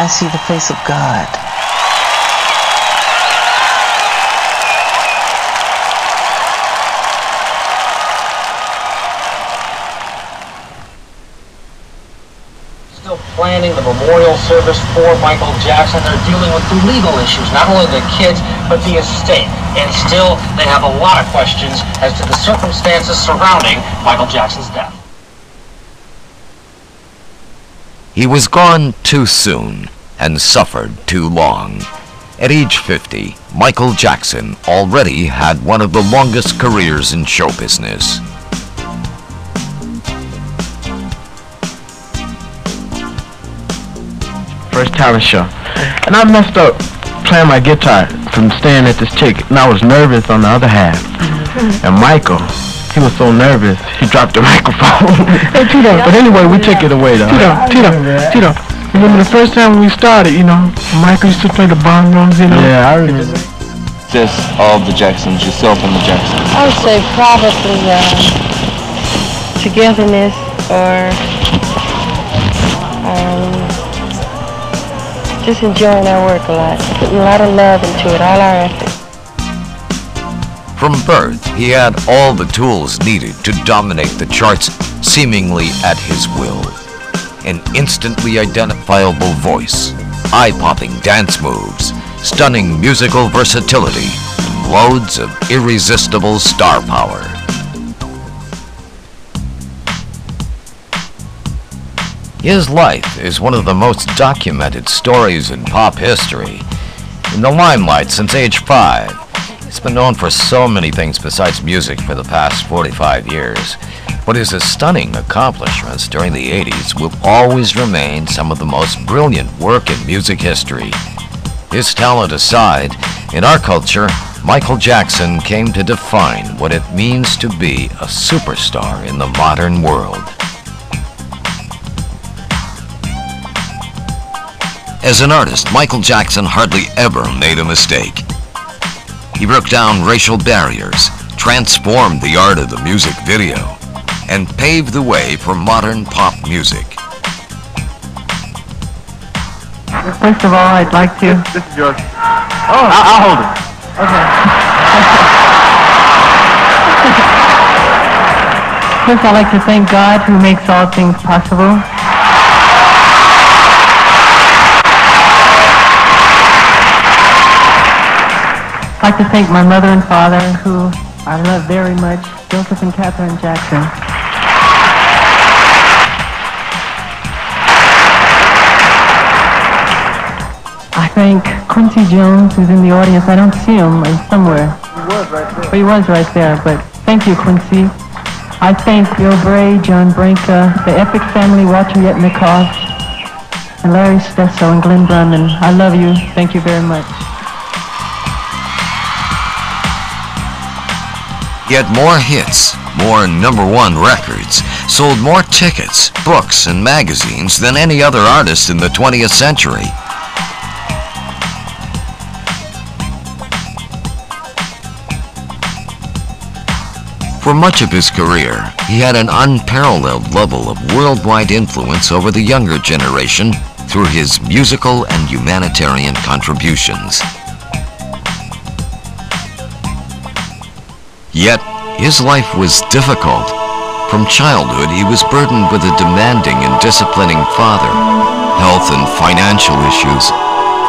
see the face of God. Planning the memorial service for Michael Jackson. They're dealing with the legal issues, not only the kids, but the estate. And still, they have a lot of questions as to the circumstances surrounding Michael Jackson's death. He was gone too soon and suffered too long. At age 50, Michael Jackson already had one of the longest careers in show business. First talent show, and I messed up playing my guitar from staring at this chick, and I was nervous on the other half. And Michael, he was so nervous, he dropped the microphone. Hey, Tito, but anyway, we took it away though. Tito, remember the first time when we started, you know, Michael used to play the bongos, you know? Yeah, I remember. Just all of the Jacksons, yourself and the Jacksons. I would say probably togetherness or just enjoying our work a lot, putting a lot of love into it, all our effort. From birth, he had all the tools needed to dominate the charts seemingly at his will. An instantly identifiable voice, eye-popping dance moves, stunning musical versatility, and loads of irresistible star power. His life is one of the most documented stories in pop history. In the limelight since age 5, he's been known for so many things besides music for the past 45 years. But his stunning accomplishments during the 80s will always remain some of the most brilliant work in music history. His talent aside, in our culture, Michael Jackson came to define what it means to be a superstar in the modern world. As an artist, Michael Jackson hardly ever made a mistake. He broke down racial barriers, transformed the art of the music video, and paved the way for modern pop music. First of all, I'd like to... This is yours. Oh, I'll hold it. Okay. First, I'd like to thank God who makes all things possible. I'd like to thank my mother and father, who I love very much, Joseph and Catherine Jackson. I thank Quincy Jones, who's in the audience. I don't see him, he's somewhere. He was right there. But he was right there, but thank you, Quincy. I thank Bill Bray, John Branca, the Epic family, Walter Yetnikoff, and Larry Stesso and Glenn Brunman. I love you. Thank you very much. He had more hits, more #1 records, sold more tickets, books, and magazines than any other artist in the 20th century. For much of his career, he had an unparalleled level of worldwide influence over the younger generation through his musical and humanitarian contributions. Yet, his life was difficult. From childhood, he was burdened with a demanding and disciplining father, health and financial issues,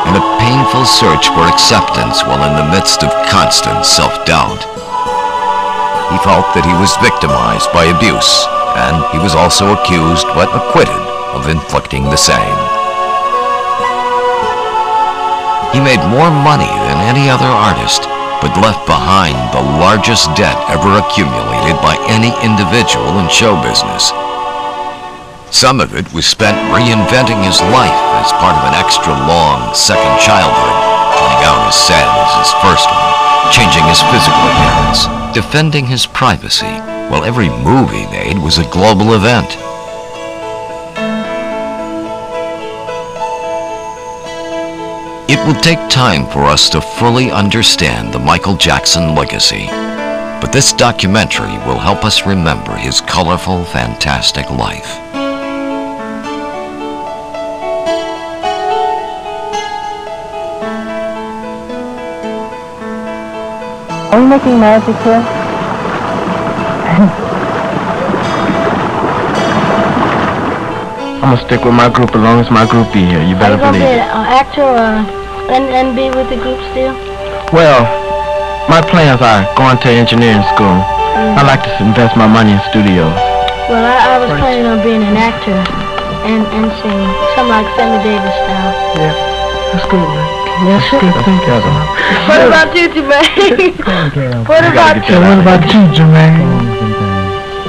and a painful search for acceptance while in the midst of constant self-doubt. He felt that he was victimized by abuse, and he was also accused but acquitted of inflicting the same. He made more money than any other artist, but left behind the largest debt ever accumulated by any individual in show business. Some of it was spent reinventing his life as part of an extra long second childhood, turning out as sad as his first one, changing his physical appearance, defending his privacy, while every move he made was a global event. It will take time for us to fully understand the Michael Jackson legacy, but this documentary will help us remember his colorful, fantastic life. Are we making magic here? I'm gonna stick with my group as long as my group be here. You better believe it. Are you going to be an actor and be with the group still? Well, my plans are going to engineering school. I like to invest my money in studios. Well, I was planning on being an actor and singing, something like Sammy Davis style. Yeah, that's good, man. Yes, sir. What about you, Jermaine? What about you, Jermaine?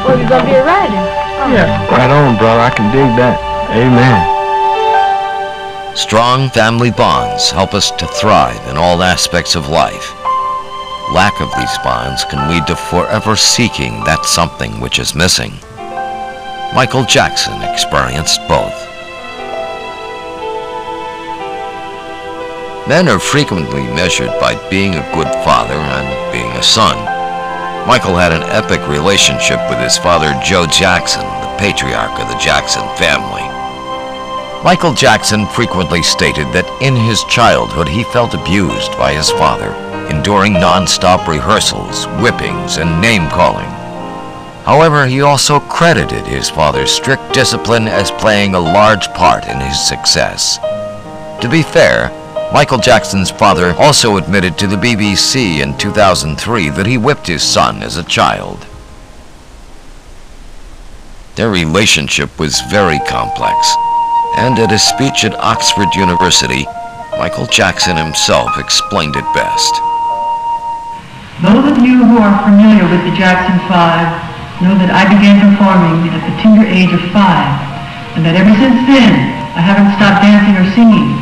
Well, you're going to be a writer. Oh. Yeah, right on, brother. I can dig that. Amen. Strong family bonds help us to thrive in all aspects of life. Lack of these bonds can lead to forever seeking that something which is missing. Michael Jackson experienced both. Men are frequently measured by being a good father and being a son. Michael had an epic relationship with his father, Joe Jackson, the patriarch of the Jackson family. Michael Jackson frequently stated that in his childhood he felt abused by his father, enduring non-stop rehearsals, whippings, and name-calling. However, he also credited his father's strict discipline as playing a large part in his success. To be fair, Michael Jackson's father also admitted to the BBC in 2003 that he whipped his son as a child. Their relationship was very complex, and at a speech at Oxford University, Michael Jackson himself explained it best. Those of you who are familiar with the Jackson 5 know that I began performing at the tender age of 5, and that ever since then I haven't stopped dancing or singing.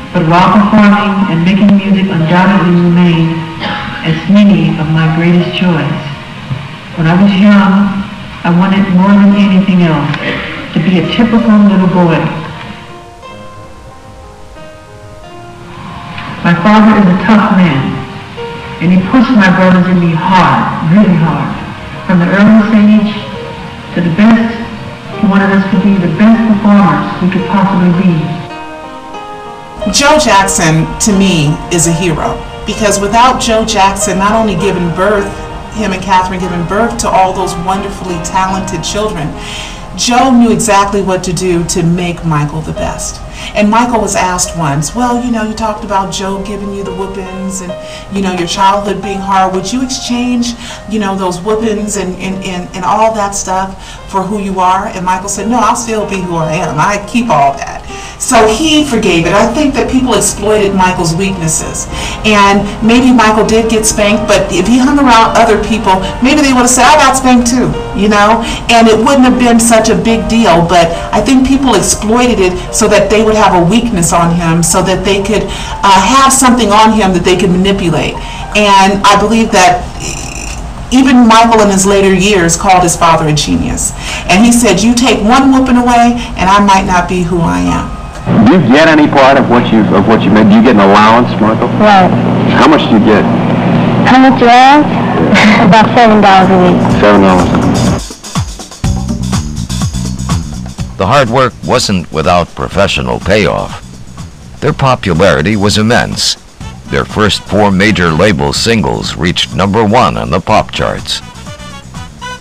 But while performing and making music undoubtedly remain as many of my greatest joys. When I was young, I wanted more than anything else to be a typical little boy. My father is a tough man, and he pushed my brothers and me hard, really hard. From the earliest age to the best, he wanted us to be the best performers we could possibly be. Joe Jackson, to me, is a hero, because without Joe Jackson not only giving birth, him and Catherine giving birth to all those wonderfully talented children, Joe knew exactly what to do to make Michael the best. And Michael was asked once, well, you know, you talked about Joe giving you the whoopings and, you know, your childhood being hard. Would you exchange, you know, those whoopings and all that stuff for who you are? And Michael said, no, I'll still be who I am. I keep all that. So he forgave it. I think that people exploited Michael's weaknesses. And maybe Michael did get spanked, but if he hung around other people, maybe they would have said, I got spanked too, you know? And it wouldn't have been such a big deal, but I think people exploited it so that they would have a weakness on him, so that they could have something on him that they could manipulate. And I believe that even Michael in his later years called his father a genius. And he said, you take one whooping away and I might not be who I am. Do you get any part of what you made? Do you get an allowance, Michael? Right. How much do you get? How much you ask? About $7 a week. $7. The hard work wasn't without professional payoff. Their popularity was immense. Their first 4 major label singles reached #1 on the pop charts.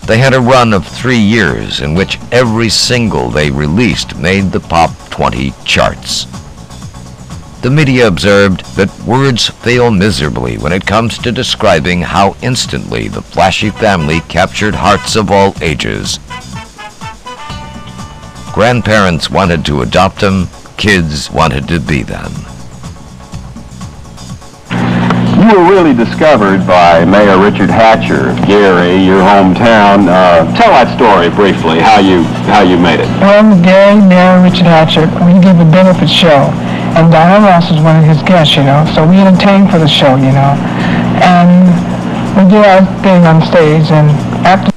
They had a run of 3 years in which every single they released made the Pop 20 charts. The media observed that words fail miserably when it comes to describing how instantly the flashy family captured hearts of all ages. Grandparents wanted to adopt them, kids wanted to be them. You were really discovered by Mayor Richard Hatcher of Gary, your hometown. Tell that story briefly, how you made it. Well, Gary, Mayor Richard Hatcher, we did the benefit show, and Diana Ross was one of his guests, you know, so we entertained for the show, you know, and we did our thing on stage, and after